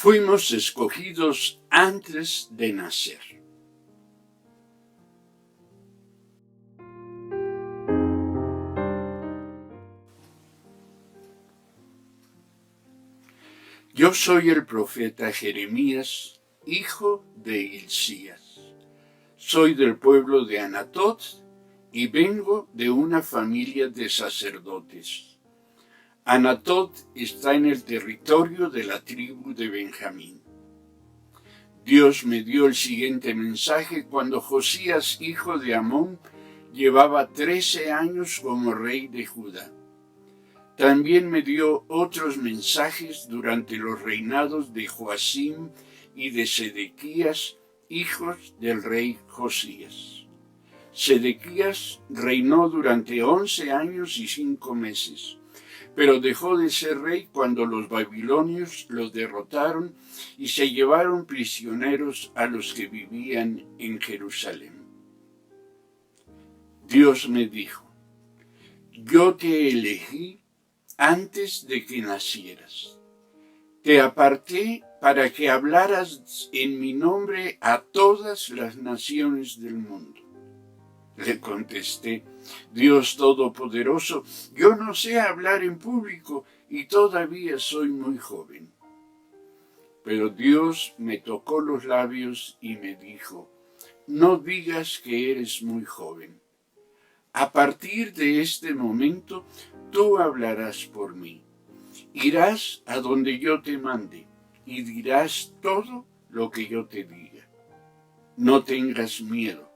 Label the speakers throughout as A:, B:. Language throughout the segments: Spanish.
A: Fuimos escogidos antes de nacer. Yo soy el profeta Jeremías, hijo de Hilcías. Soy del pueblo de Anatot y vengo de una familia de sacerdotes. Anatot está en el territorio de la tribu de Benjamín. Dios me dio el siguiente mensaje cuando Josías, hijo de Amón, llevaba 13 años como rey de Judá. También me dio otros mensajes durante los reinados de Joacim y de Sedequías, hijos del rey Josías. Sedequías reinó durante 11 años y 5 meses, pero dejó de ser rey cuando los babilonios los derrotaron y se llevaron prisioneros a los que vivían en Jerusalén. Dios me dijo: yo te elegí antes de que nacieras. Te aparté para que hablaras en mi nombre a todas las naciones del mundo. Le contesté: Dios Todopoderoso, yo no sé hablar en público y todavía soy muy joven. Pero Dios me tocó los labios y me dijo: no digas que eres muy joven. A partir de este momento, tú hablarás por mí. Irás a donde yo te mande y dirás todo lo que yo te diga. No tengas miedo,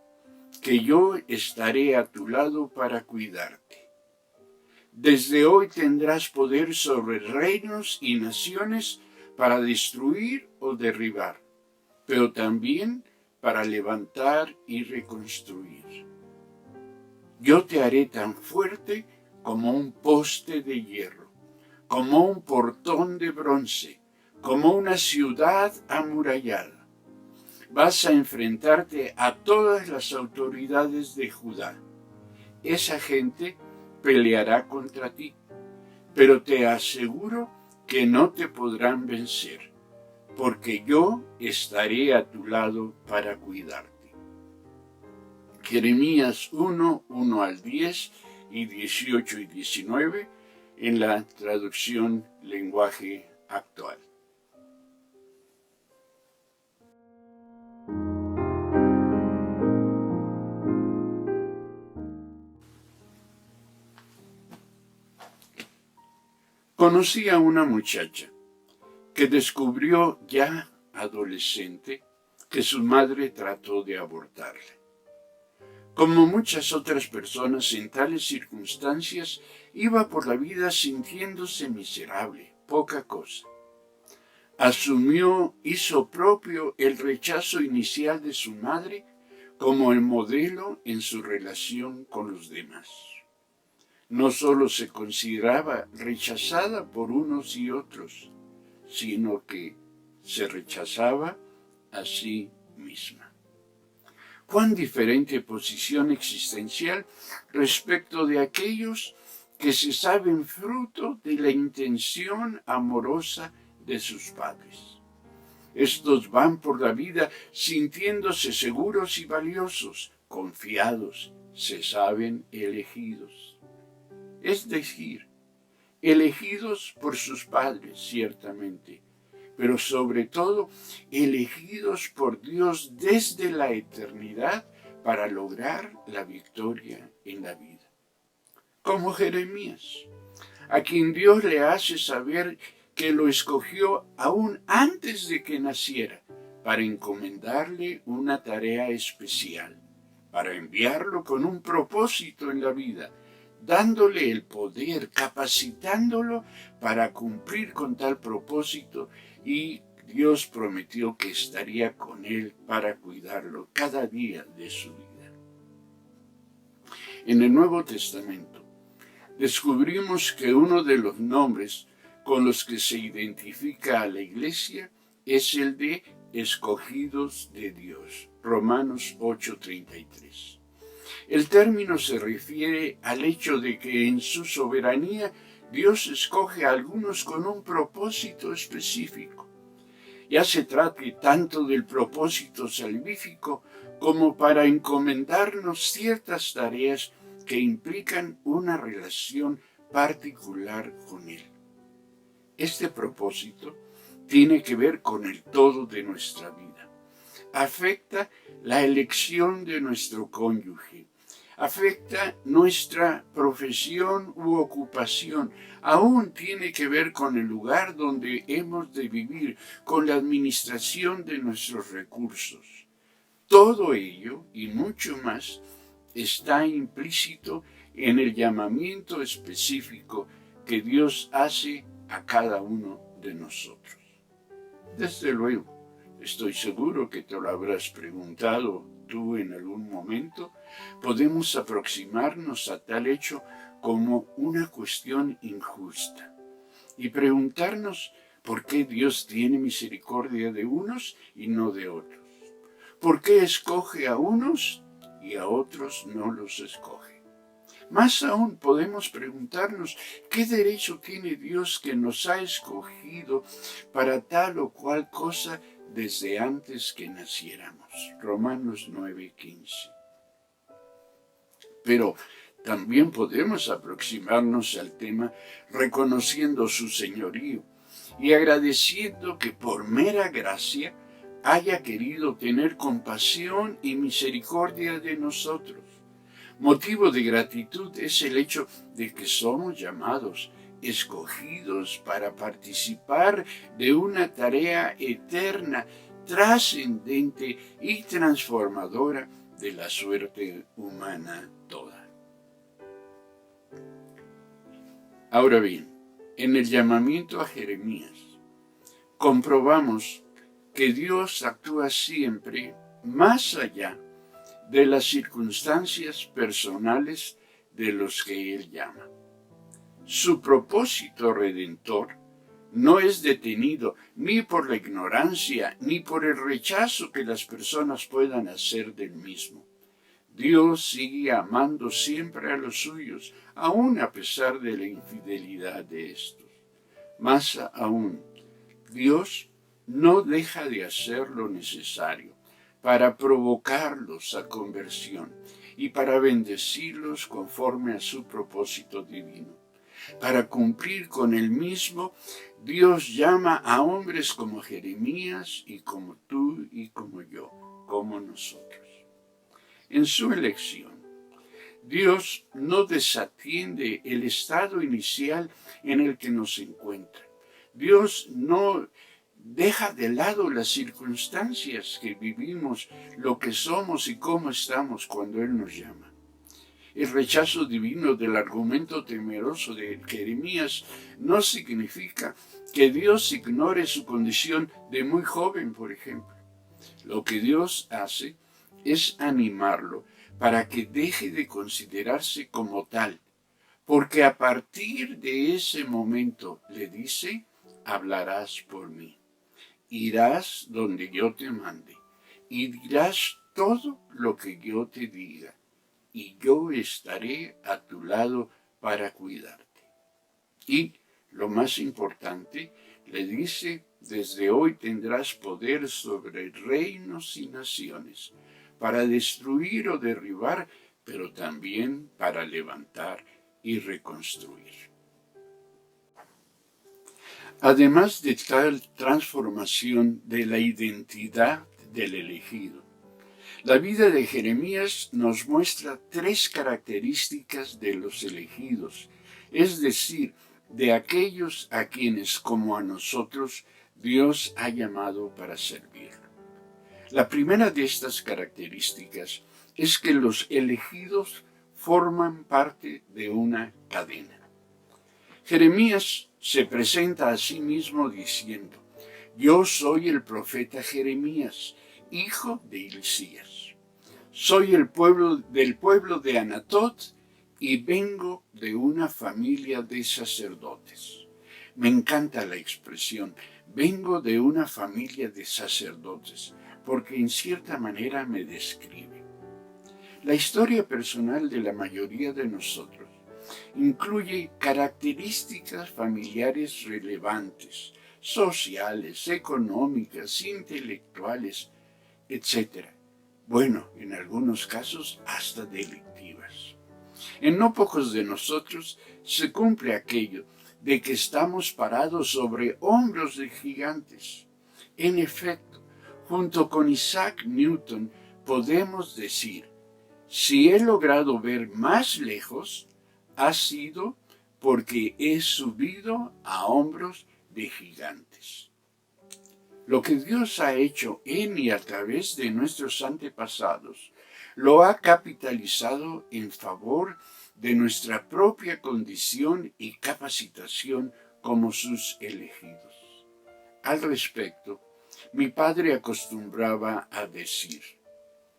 A: que yo estaré a tu lado para cuidarte. Desde hoy tendrás poder sobre reinos y naciones para destruir o derribar, pero también para levantar y reconstruir. Yo te haré tan fuerte como un poste de hierro, como un portón de bronce, como una ciudad amurallada. Vas a enfrentarte a todas las autoridades de Judá. Esa gente peleará contra ti, pero te aseguro que no te podrán vencer, porque yo estaré a tu lado para cuidarte. Jeremías 1, 1 al 10 y 18 y 19 en la traducción lenguaje actual. Conocí a una muchacha que descubrió ya adolescente que su madre trató de abortarle. Como muchas otras personas en tales circunstancias, iba por la vida sintiéndose miserable, poca cosa. Hizo propio el rechazo inicial de su madre como el modelo en su relación con los demás. No solo se consideraba rechazada por unos y otros, sino que se rechazaba a sí misma. Cuán diferente posición existencial respecto de aquellos que se saben fruto de la intención amorosa de sus padres. Estos van por la vida sintiéndose seguros y valiosos, confiados, se saben elegidos. Es decir, elegidos por sus padres, ciertamente, pero sobre todo elegidos por Dios desde la eternidad para lograr la victoria en la vida. Como Jeremías, a quien Dios le hace saber que lo escogió aún antes de que naciera para encomendarle una tarea especial, para enviarlo con un propósito en la vida, dándole el poder, capacitándolo para cumplir con tal propósito, y Dios prometió que estaría con él para cuidarlo cada día de su vida. En el Nuevo Testamento descubrimos que uno de los nombres con los que se identifica a la Iglesia es el de escogidos de Dios. Romanos 8:33. El término se refiere al hecho de que en su soberanía Dios escoge a algunos con un propósito específico. ya se trate tanto del propósito salvífico como para encomendarnos ciertas tareas que implican una relación particular con Él. Este propósito tiene que ver con el todo de nuestra vida. Afecta la elección de nuestro cónyuge, afecta nuestra profesión u ocupación, aún tiene que ver con el lugar donde hemos de vivir, con la administración de nuestros recursos. Todo ello y mucho más está implícito en el llamamiento específico que Dios hace a cada uno de nosotros. Desde luego, estoy seguro que te lo habrás preguntado tú en algún momento. Podemos aproximarnos a tal hecho como una cuestión injusta y preguntarnos por qué Dios tiene misericordia de unos y no de otros. ¿Por qué escoge a unos y a otros no los escoge? Más aún podemos preguntarnos qué derecho tiene Dios que nos ha escogido para tal o cual cosa desde antes que naciéramos. Romanos 9:15. Pero también podemos aproximarnos al tema reconociendo su señorío y agradeciendo que por mera gracia haya querido tener compasión y misericordia de nosotros. Motivo de gratitud es el hecho de que somos llamados, escogidos para participar de una tarea eterna, trascendente y transformadora de la suerte humana toda. Ahora bien, en el llamamiento a Jeremías, comprobamos que Dios actúa siempre más allá de las circunstancias personales de los que Él llama. Su propósito redentor no es detenido ni por la ignorancia ni por el rechazo que las personas puedan hacer del mismo. Dios sigue amando siempre a los suyos, aun a pesar de la infidelidad de estos. Más aún, Dios no deja de hacer lo necesario para provocarlos a conversión y para bendecirlos conforme a su propósito divino. Para cumplir con el mismo, Dios llama a hombres como Jeremías y como tú y como yo, como nosotros. En su elección, Dios no desatiende el estado inicial en el que nos encuentra. Dios no deja de lado las circunstancias que vivimos, lo que somos y cómo estamos cuando Él nos llama. El rechazo divino del argumento temeroso de Jeremías no significa que Dios ignore su condición de muy joven, por ejemplo. Lo que Dios hace es animarlo para que deje de considerarse como tal, porque a partir de ese momento le dice: hablarás por mí. Irás donde yo te mande y dirás todo lo que yo te diga, y yo estaré a tu lado para cuidarte. Y, lo más importante, le dice: desde hoy tendrás poder sobre reinos y naciones, para destruir o derribar, pero también para levantar y reconstruir. Además de tal transformación de la identidad del elegido, la vida de Jeremías nos muestra tres características de los elegidos, es decir, de aquellos a quienes, como a nosotros, Dios ha llamado para servir. La primera de estas características es que los elegidos forman parte de una cadena. Jeremías se presenta a sí mismo diciendo: yo soy el profeta Jeremías, hijo de Hilcías. Soy del pueblo de Anatot y vengo de una familia de sacerdotes. Me encanta la expresión, vengo de una familia de sacerdotes, porque en cierta manera me describe. La historia personal de la mayoría de nosotros incluye características familiares relevantes, sociales, económicas, intelectuales, etc. Bueno, en algunos casos hasta delictivas. En no pocos de nosotros se cumple aquello de que estamos parados sobre hombros de gigantes. En efecto, junto con Isaac Newton podemos decir, si he logrado ver más lejos, ha sido porque he subido a hombros de gigantes. Lo que Dios ha hecho en y a través de nuestros antepasados lo ha capitalizado en favor de nuestra propia condición y capacitación como sus elegidos. Al respecto, mi padre acostumbraba a decir,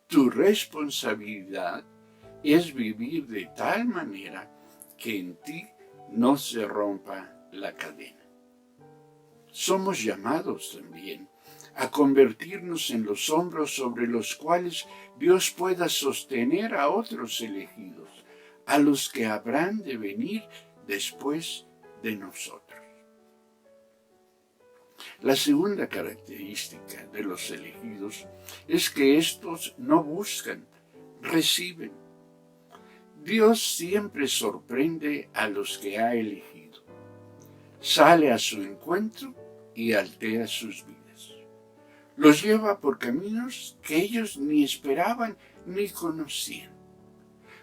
A: tu responsabilidad es vivir de tal manera que en ti no se rompa la cadena. Somos llamados también a convertirnos en los hombros sobre los cuales Dios pueda sostener a otros elegidos, a los que habrán de venir después de nosotros. La segunda característica de los elegidos es que estos no buscan, reciben. Dios siempre sorprende a los que ha elegido. Sale a su encuentro y altera sus vidas. Los lleva por caminos que ellos ni esperaban ni conocían.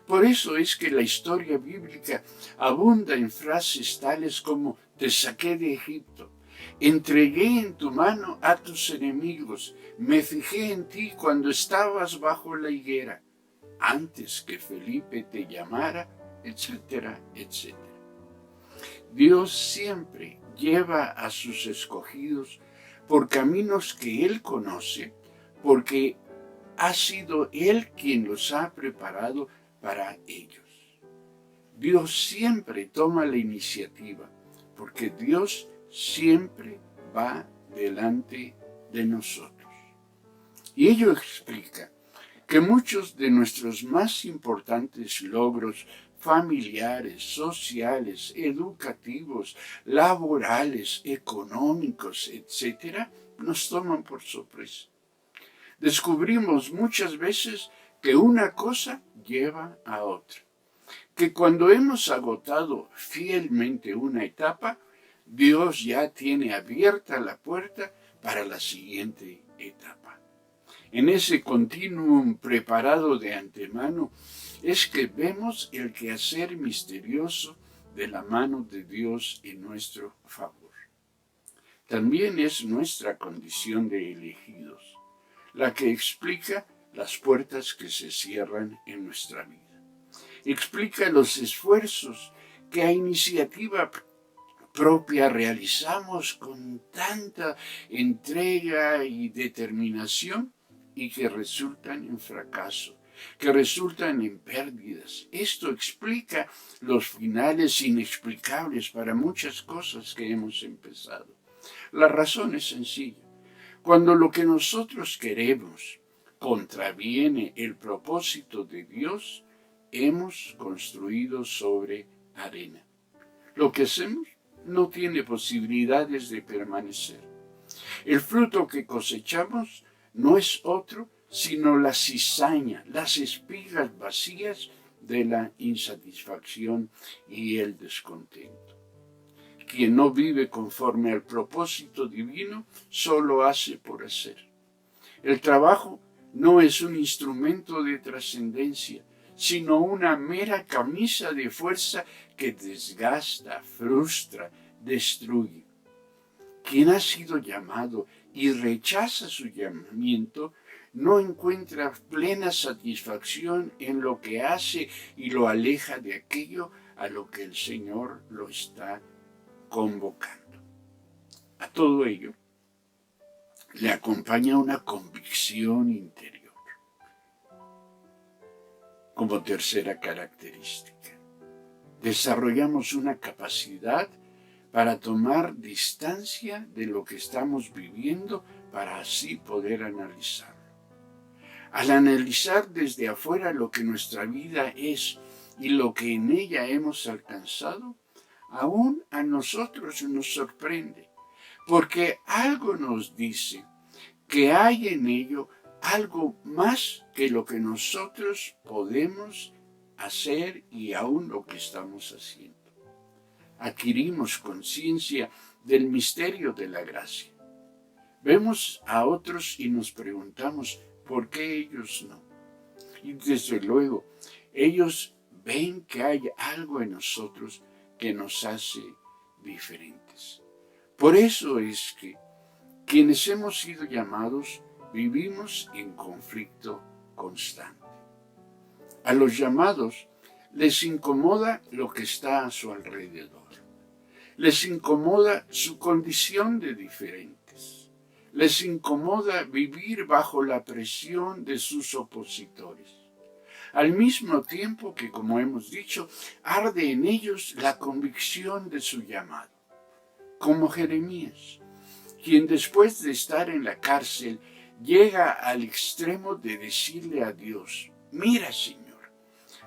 A: Por eso es que la historia bíblica abunda en frases tales como te saqué de Egipto, entregué en tu mano a tus enemigos, me fijé en ti cuando estabas bajo la higuera, antes que Felipe te llamara, etcétera, etcétera. Dios siempre lleva a sus escogidos por caminos que Él conoce, porque ha sido Él quien los ha preparado para ellos. Dios siempre toma la iniciativa, porque Dios siempre va delante de nosotros. Y ello explica que muchos de nuestros más importantes logros familiares, sociales, educativos, laborales, económicos, etc., nos toman por sorpresa. Descubrimos muchas veces que una cosa lleva a otra, que cuando hemos agotado fielmente una etapa, Dios ya tiene abierta la puerta para la siguiente etapa. En ese continuum preparado de antemano es que vemos el quehacer misterioso de la mano de Dios en nuestro favor. También es nuestra condición de elegidos la que explica las puertas que se cierran en nuestra vida. Explica los esfuerzos que a iniciativa propia realizamos con tanta entrega y determinación y que resultan en fracaso, que resultan en pérdidas. Esto explica los finales inexplicables para muchas cosas que hemos empezado. La razón es sencilla. Cuando lo que nosotros queremos contraviene el propósito de Dios, hemos construido sobre arena. Lo que hacemos no tiene posibilidades de permanecer. El fruto que cosechamos no es otro sino la cizaña, las espigas vacías de la insatisfacción y el descontento. Quien no vive conforme al propósito divino solo hace por hacer. El trabajo no es un instrumento de trascendencia, sino una mera camisa de fuerza que desgasta, frustra, destruye. Quien ha sido llamado y rechaza su llamamiento no encuentra plena satisfacción en lo que hace y lo aleja de aquello a lo que el Señor lo está convocando. A todo ello le acompaña una convicción interior. Como tercera característica, desarrollamos una capacidad para tomar distancia de lo que estamos viviendo para así poder analizarlo. Al analizar desde afuera lo que nuestra vida es y lo que en ella hemos alcanzado, aún a nosotros nos sorprende, porque algo nos dice que hay en ello algo más que lo que nosotros podemos hacer y aún lo que estamos haciendo. Adquirimos conciencia del misterio de la gracia. Vemos a otros y nos preguntamos por qué ellos no. Y desde luego, ellos ven que hay algo en nosotros que nos hace diferentes. Por eso es que quienes hemos sido llamados vivimos en conflicto constante. A los llamados les incomoda lo que está a su alrededor. Les incomoda su condición de diferentes. Les incomoda vivir bajo la presión de sus opositores. Al mismo tiempo que, como hemos dicho, arde en ellos la convicción de su llamado. Como Jeremías, quien después de estar en la cárcel llega al extremo de decirle a Dios: mira, Señor,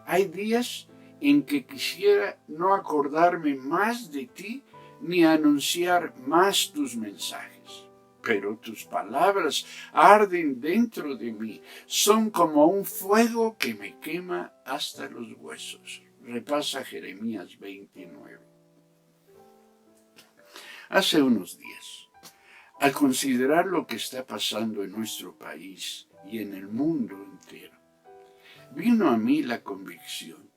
A: hay días en que quisiera no acordarme más de ti ni anunciar más tus mensajes. Pero tus palabras arden dentro de mí, son como un fuego que me quema hasta los huesos. Repasa Jeremías 29. Hace unos días, al considerar lo que está pasando en nuestro país y en el mundo entero, vino a mí la convicción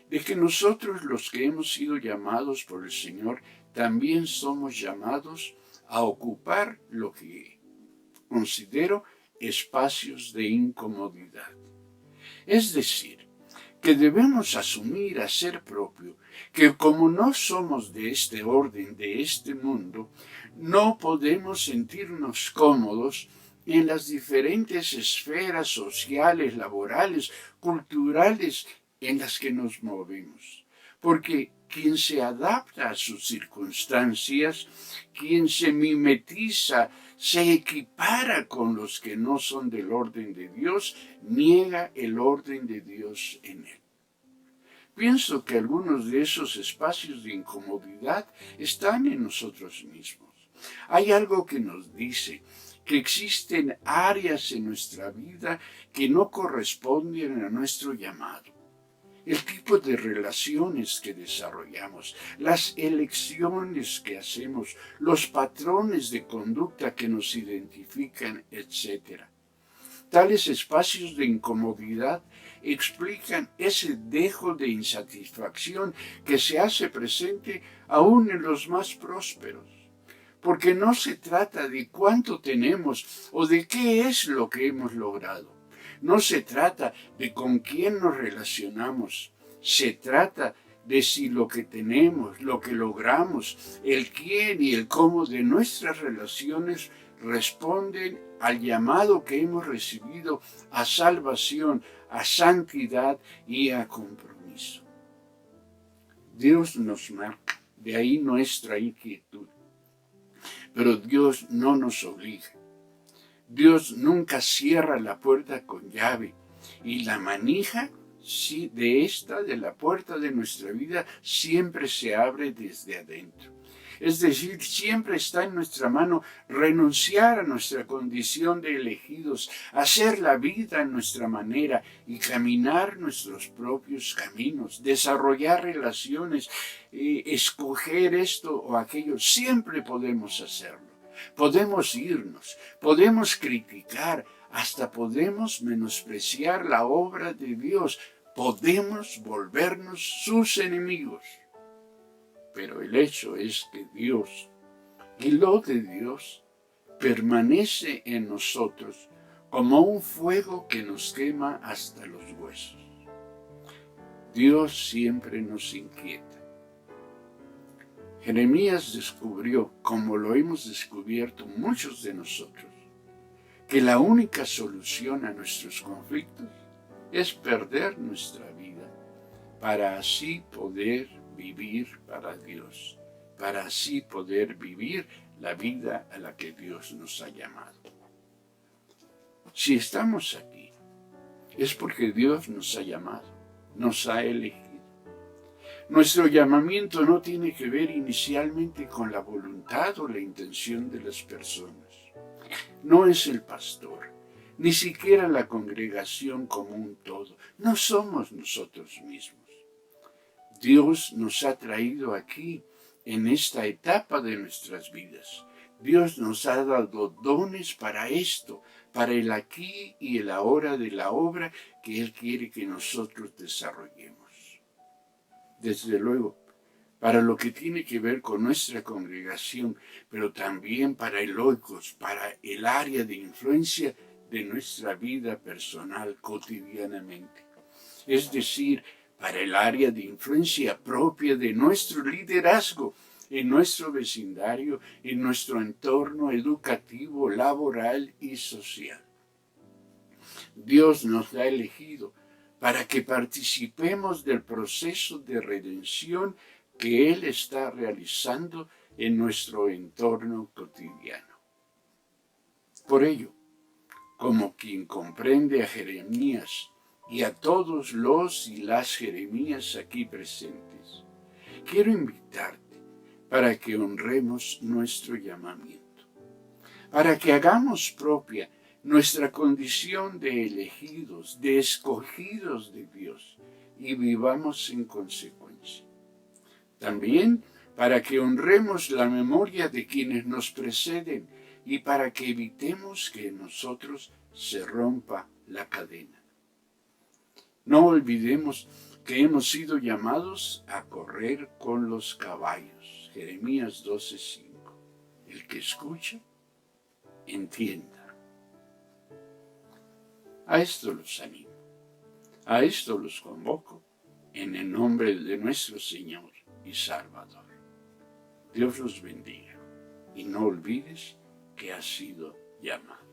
A: de que nosotros, los que hemos sido llamados por el Señor, también somos llamados a ocupar lo que considero espacios de incomodidad. Es decir, que debemos asumir a ser propio que como no somos de este orden, de este mundo, no podemos sentirnos cómodos en las diferentes esferas sociales, laborales, culturales en las que nos movemos. Porque quien se adapta a sus circunstancias, quien se mimetiza, se equipara con los que no son del orden de Dios, niega el orden de Dios en él. Pienso que algunos de esos espacios de incomodidad están en nosotros mismos. Hay algo que nos dice que existen áreas en nuestra vida que no corresponden a nuestro llamado. El tipo de relaciones que desarrollamos, las elecciones que hacemos, los patrones de conducta que nos identifican, etc. Tales espacios de incomodidad explican ese dejo de insatisfacción que se hace presente aún en los más prósperos. Porque no se trata de cuánto tenemos o de qué es lo que hemos logrado. No se trata de con quién nos relacionamos. Se trata de si lo que tenemos, lo que logramos, el quién y el cómo de nuestras relaciones responden al llamado que hemos recibido a salvación, a santidad y a compromiso. Dios nos marca, de ahí nuestra inquietud. Pero Dios no nos obliga. Dios nunca cierra la puerta con llave y la manija de la puerta de nuestra vida siempre se abre desde adentro. Es decir, siempre está en nuestra mano renunciar a nuestra condición de elegidos, hacer la vida a nuestra manera y caminar nuestros propios caminos, desarrollar relaciones, escoger esto o aquello. Siempre podemos hacerlo. Podemos irnos, podemos criticar, hasta podemos menospreciar la obra de Dios, podemos volvernos sus enemigos. Pero el hecho es que Dios y lo de Dios permanece en nosotros como un fuego que nos quema hasta los huesos. Dios siempre nos inquieta. Jeremías descubrió, como lo hemos descubierto muchos de nosotros, que la única solución a nuestros conflictos es perder nuestra vida para así poder vivir para Dios, para así poder vivir la vida a la que Dios nos ha llamado. Si estamos aquí, es porque Dios nos ha llamado, nos ha elegido. Nuestro llamamiento no tiene que ver inicialmente con la voluntad o la intención de las personas. No es el pastor, ni siquiera la congregación como un todo. No somos nosotros mismos. Dios nos ha traído aquí en esta etapa de nuestras vidas. Dios nos ha dado dones para esto, para el aquí y el ahora de la obra que Él quiere que nosotros desarrollemos. Desde luego, para lo que tiene que ver con nuestra congregación, pero también para el oikos, para el área de influencia de nuestra vida personal cotidianamente. Es decir, para el área de influencia propia de nuestro liderazgo en nuestro vecindario, en nuestro entorno educativo, laboral y social. Dios nos ha elegido para que participemos del proceso de redención que Él está realizando en nuestro entorno cotidiano. Por ello, como quien comprende a Jeremías y a todos los y las Jeremías aquí presentes, quiero invitarte para que honremos nuestro llamamiento, para que hagamos propia nuestra condición de elegidos, de escogidos de Dios, y vivamos en consecuencia. También para que honremos la memoria de quienes nos preceden y para que evitemos que en nosotros se rompa la cadena. No olvidemos que hemos sido llamados a correr con los caballos. Jeremías 12:5. El que escucha, entienda. A esto los animo, a esto los convoco en el nombre de nuestro Señor y Salvador. Dios los bendiga y no olvides que has sido llamado.